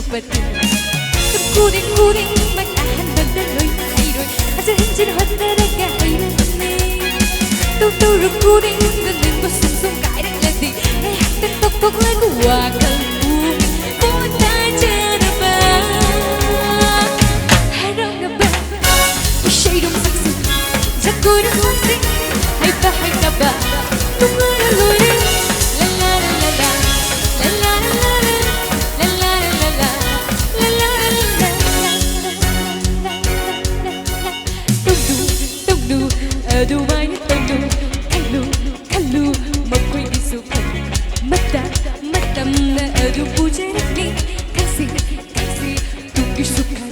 좁아도 꾸리꾸리 막 한번 너희로 아주 흔질흔들하게 이러네 또 꾸리 너는 무슨 손가락라디 내 학대 뻑뻑 하고 와가 못 하잖아 봐 하려나 봐 이 shade of sexy 자꾸 이러지 할까 봐 동화를 노래 Đâu ai nhất kallu makoy isukan mata na adu pujarni kasi tukisukan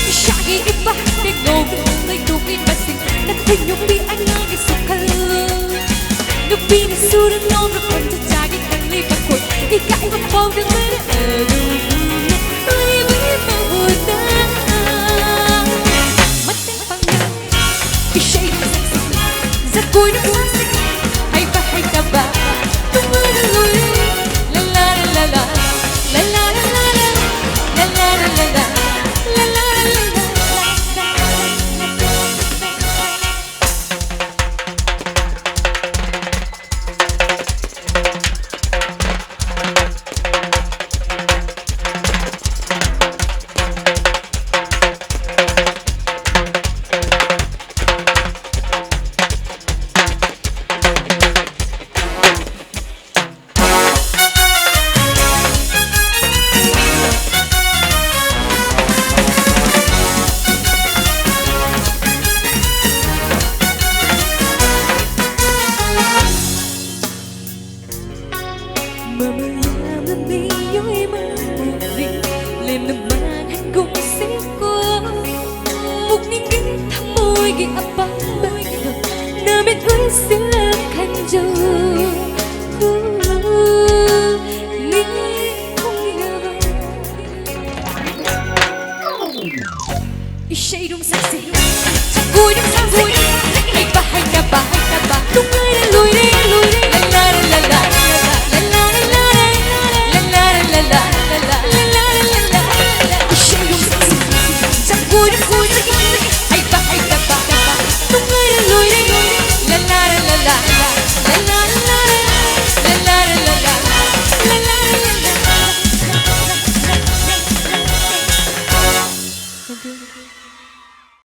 shagi iba tignog may tukin basing nagtinyupi anang isukal nupi ni surang nom rapunta jagi kanli bakot ikay mapaw ng mara adu uy mahuta matang pangal i-shade Zako'y nakusik ay bahay ka ba? Tumaluloy La la la la La la la la La la la la la La la la la Lên nằm mang hạnh cùng xếp qua một niềm tin thắm môi ghi ấp bóng nơi bên ơi xin làm khăn dâu